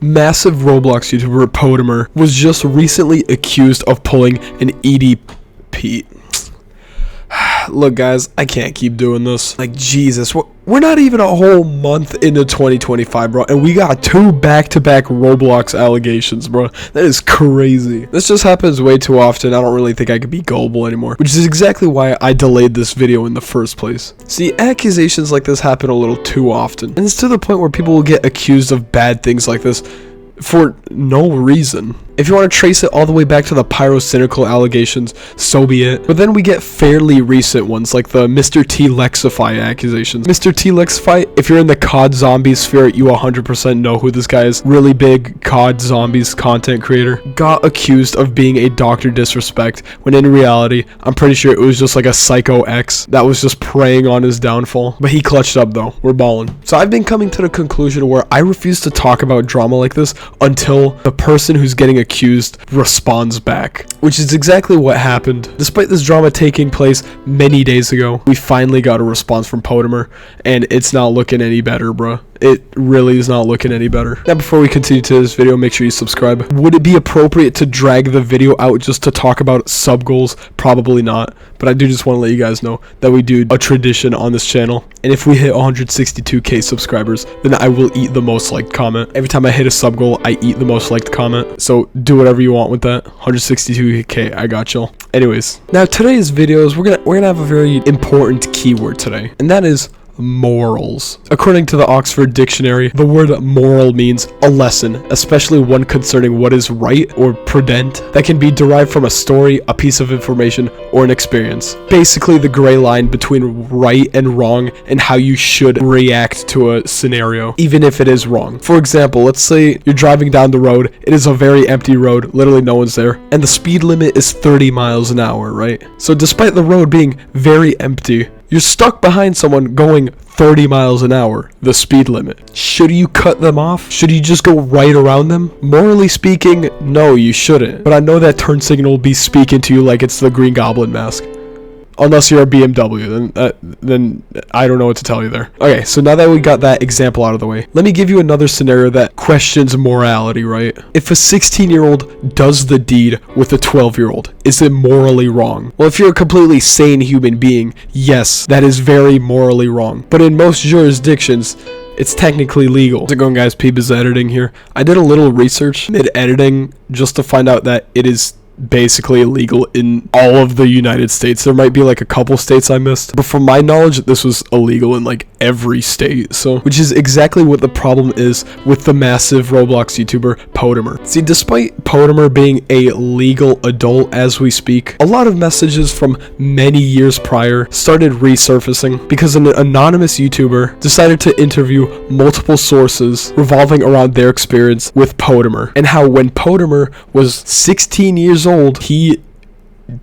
Massive Roblox YouTuber Potimer was just recently accused of pulling an EDP. Look, guys, I can't keep doing this. Like, Jesus, we're not even a whole month into 2025, bro, and we got 2 back-to-back Roblox allegations, bro. That is crazy. This just happens way too often. I don't really think I could be gullible anymore, which is exactly why I delayed this video in the first place. See, accusations like this happen a little too often, and it's to the point where people will get accused of bad things like this for no reason. If you want to trace it all the way back to the pyrocynical allegations, so be it. But then we get fairly recent ones, like the Mr. T Lexify accusations. Mr. T Lexify, if you're in the COD zombie sphere, you 100% know who this guy is. Really big COD zombies content creator. Got accused of being a Dr. Disrespect, when in reality, I'm pretty sure it was just like a psycho ex that was just preying on his downfall. But he clutched up though. We're balling. So I've been coming to the conclusion where I refuse to talk about drama like this until the person who's getting accused responds back, which is exactly what happened. Despite this drama taking place many days ago, we finally got a response from Potimer, and it's not looking any better, bro. It really is not looking any better. Now, before we continue to this video, make sure you subscribe. Would it be appropriate to drag the video out just to talk about sub goals? Probably not, but I do just want to let you guys know that we do a tradition on this channel, and if we hit 162k subscribers, then I will eat the most liked comment. Every time I hit a sub goal, I eat the most liked comment, so do whatever you want with that. 162k, I got y'all. Anyways, now today's videos, we're gonna have a very important keyword today, and that is morals. According to the Oxford Dictionary, the word moral means a lesson, especially one concerning what is right or prudent, that can be derived from a story, a piece of information, or an experience. Basically the gray line between right and wrong and how you should react to a scenario, even if it is wrong. For example, let's say you're driving down the road, it is a very empty road, literally no one's there, and the speed limit is 30 miles an hour, right? So despite the road being very empty, you're stuck behind someone going 30 miles an hour, the speed limit. Should you cut them off? Should you just go right around them? Morally speaking, no, you shouldn't. But I know that turn signal will be speaking to you like it's the Green Goblin mask. Unless you're a BMW, then I don't know what to tell you there. Okay, so now that we got that example out of the way, let me give you another scenario that questions morality, right? If a 16-year-old does the deed with a 12-year-old, is it morally wrong? Well, if you're a completely sane human being, yes, that is very morally wrong. But in most jurisdictions, it's technically legal. How's it going, guys? PeepIs editing here. I did a little research mid-editing just to find out that it is basically illegal in all of the United States. There might be like a couple states I missed, but from my knowledge, this was illegal in like every state. So, which is exactly what the problem is with the massive Roblox YouTuber Potimer. See, despite Potimer being a legal adult as we speak, a lot of messages from many years prior started resurfacing because an anonymous YouTuber decided to interview multiple sources revolving around their experience with Potimer, and how when Potimer was 16 years old, he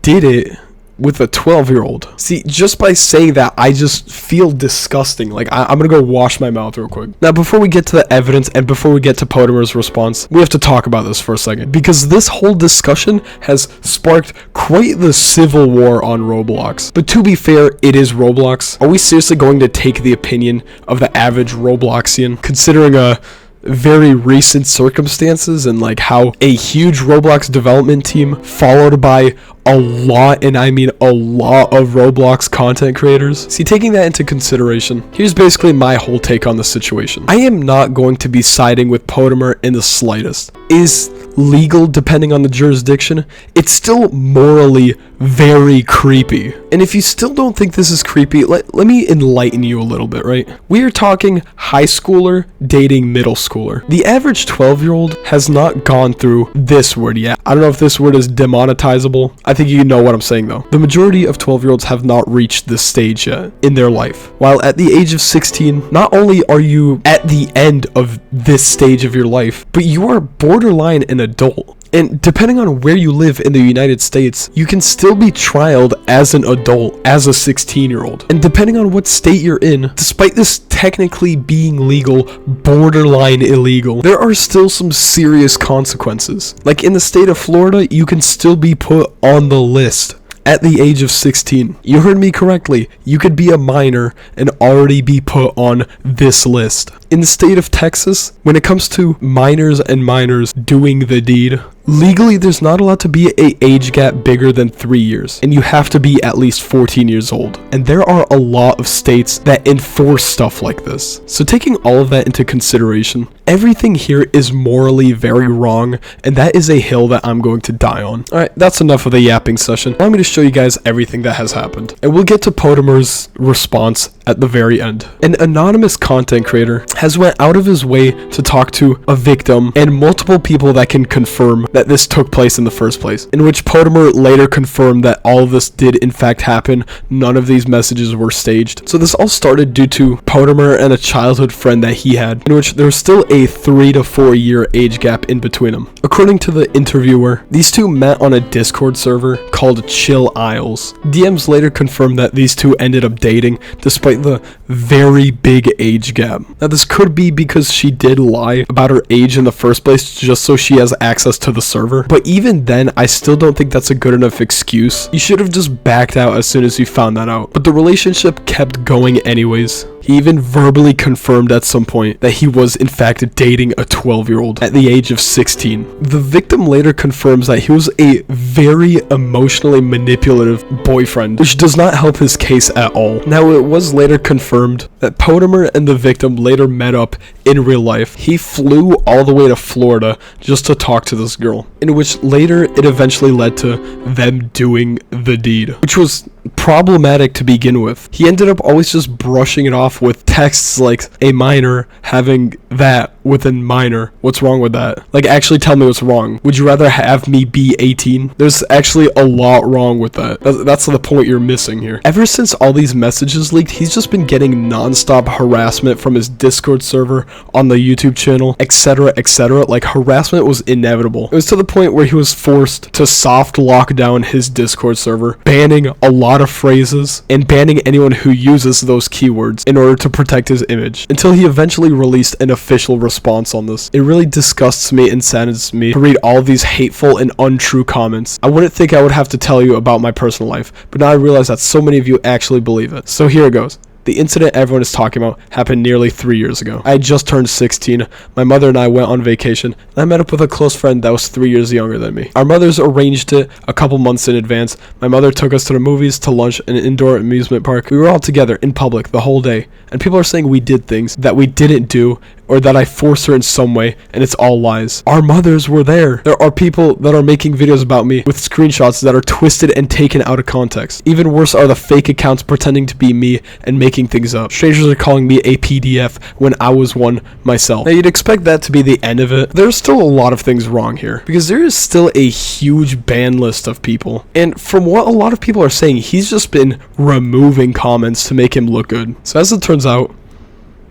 did it with a 12-year-old. See, just by saying that, I just feel disgusting. Like, I'm gonna go wash my mouth real quick. Now, before we get to the evidence and before we get to Potimer's response, we have to talk about this for a second, because this whole discussion has sparked quite the civil war on Roblox. But to be fair, it is Roblox. Are we seriously going to take the opinion of the average Robloxian, considering a very recent circumstances and like how a huge Roblox development team followed by a lot, and I mean a lot, of Roblox content creators? See, taking that into consideration, here's basically my whole take on the situation. I am not going to be siding with Potimer in the slightest. Is legal depending on the jurisdiction? It's still morally very creepy. And if you still don't think this is creepy, let me enlighten you a little bit, right? We are talking high schooler dating middle schooler. The average 12-year-old has not gone through this word yet. I don't know if this word is demonetizable. I think you know what I'm saying though. The majority of 12-year-olds have not reached this stage yet in their life. While at the age of 16, not only are you at the end of this stage of your life, but you are borderline an adult. And depending on where you live in the United States, you can still be trialed as an adult, as a 16-year-old. And depending on what state you're in, despite this technically being legal, borderline illegal, there are still some serious consequences. Like in the state of Florida, you can still be put on the list at the age of 16. You heard me correctly. You could be a minor and already be put on this list. in the state of Texas, when it comes to minors and minors doing the deed, legally, there's not allowed to be an age gap bigger than 3 years, and you have to be at least 14 years old. And there are a lot of states that enforce stuff like this. So taking all of that into consideration, everything here is morally very wrong, and that is a hill that I'm going to die on. Alright, that's enough of the yapping session. Allow me to show you guys everything that has happened. And we'll get to Potimer's response at the very end. An anonymous content creator has went out of his way to talk to a victim and multiple people that can confirm that this took place in the first place, in which Potimer later confirmed that all of this did in fact happen. None of these messages were staged. So this all started due to Potimer and a childhood friend that he had, in which there was still a 3 to 4 year age gap in between them. According to the interviewer, these two met on a Discord server called Chill Isles. DMs later confirmed that these two ended up dating despite the very big age gap. Now this could be because she did lie about her age in the first place just so she has access to the server, but even then I still don't think that's a good enough excuse. You should have just backed out as soon as you found that out. But the relationship kept going anyways. He even verbally confirmed at some point that he was in fact dating a 12-year-old at the age of 16. The victim later confirms that he was a very emotionally manipulative boyfriend, which does not help his case at all. Now, it was later confirmed that Potimer and the victim later met up in real life. He flew all the way to Florida just to talk to this girl, in which later it eventually led to them doing the deed, which was problematic to begin with. He ended up always just brushing it off with texts like, a minor having that with a minor. What's wrong with that? Like, actually tell me what's wrong. Would you rather have me be 18? There's actually a lot wrong with that. That's the point you're missing here. Ever since all these messages leaked, he's just been getting non-stop harassment from his Discord server, on the YouTube channel, etc, etc. Like, harassment was inevitable. It was to the point where he was forced to soft lock down his Discord server, banning a lot of phrases and banning anyone who uses those keywords in order to protect his image, until he eventually released an official response on this. It really disgusts me and saddens me to read all of these hateful and untrue comments. I wouldn't think I would have to tell you about my personal life, but now I realize that so many of you actually believe it. So here it goes. The incident everyone is talking about happened nearly 3 years ago. I had just turned 16. My mother and I went on vacation, and I met up with a close friend that was 3 years younger than me. Our mothers arranged it a couple months in advance. My mother took us to the movies, to lunch, and an indoor amusement park. We were all together in public the whole day, and people are saying we did things that we didn't do, or that I forced her in some way, and it's all lies. Our mothers were there. There are people that are making videos about me with screenshots that are twisted and taken out of context. Even worse are the fake accounts pretending to be me and making things up. Strangers are calling me a PDF when I was one myself. Now, you'd expect that to be the end of it. There's still a lot of things wrong here, because there is still a huge ban list of people. And from what a lot of people are saying, he's just been removing comments to make him look good. So as it turns out,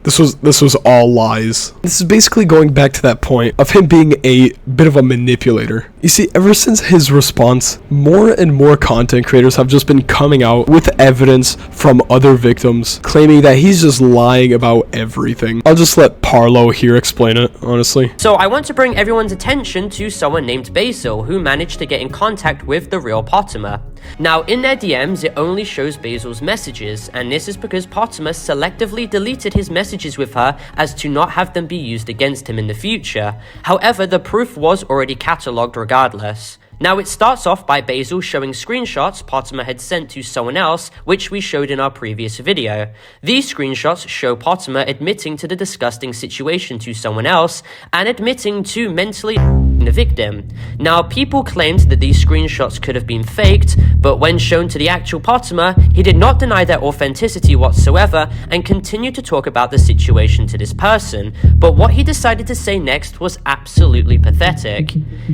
this was all lies. This is basically going back to that point of him being a bit of a manipulator. You see, ever since his response, more and more content creators have just been coming out with evidence from other victims, claiming that he's just lying about everything. I'll just let Parlo here explain it, honestly. So I want to bring everyone's attention to someone named Basil, who managed to get in contact with the real Potimer. Now, in their DMs, it only shows Basil's messages, and this is because Potimer selectively deleted his messages with her as to not have them be used against him in the future. However, the proof was already catalogued regardless. Now, it starts off by Basil showing screenshots Potimer had sent to someone else, which we showed in our previous video. These screenshots show Potimer admitting to the disgusting situation to someone else, and admitting to mentally the victim. Now, people claimed that these screenshots could have been faked, but when shown to the actual Potimer, he did not deny their authenticity whatsoever, and continued to talk about the situation to this person. But what he decided to say next was absolutely pathetic.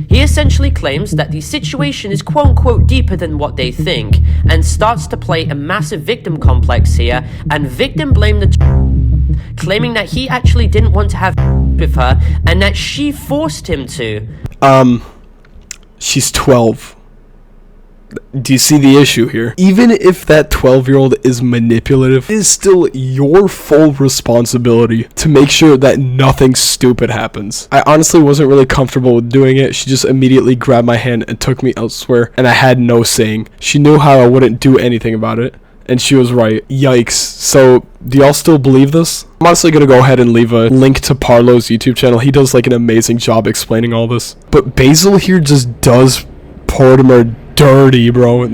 He essentially claims that the situation is quote-unquote deeper than what they think, and starts to play a massive victim complex here, and victim blame the claiming that he actually didn't want to have with her, and that she forced him to. She's 12. Do you see the issue here? Even if that 12-year-old is manipulative, it is still your full responsibility to make sure that nothing stupid happens. I honestly wasn't really comfortable with doing it. She just immediately grabbed my hand and took me elsewhere, and I had no saying. She knew how I wouldn't do anything about it, and she was right. Yikes. So, do y'all still believe this? I'm honestly gonna go ahead and leave a link to Parlo's YouTube channel. He does like an amazing job explaining all this. But Basil here just does Portimer dirty, bro.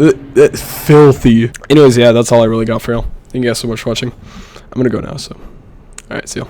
Filthy. Anyways, yeah, that's all I really got for y'all. Thank you guys so much for watching. I'm gonna go now, so. Alright, see y'all.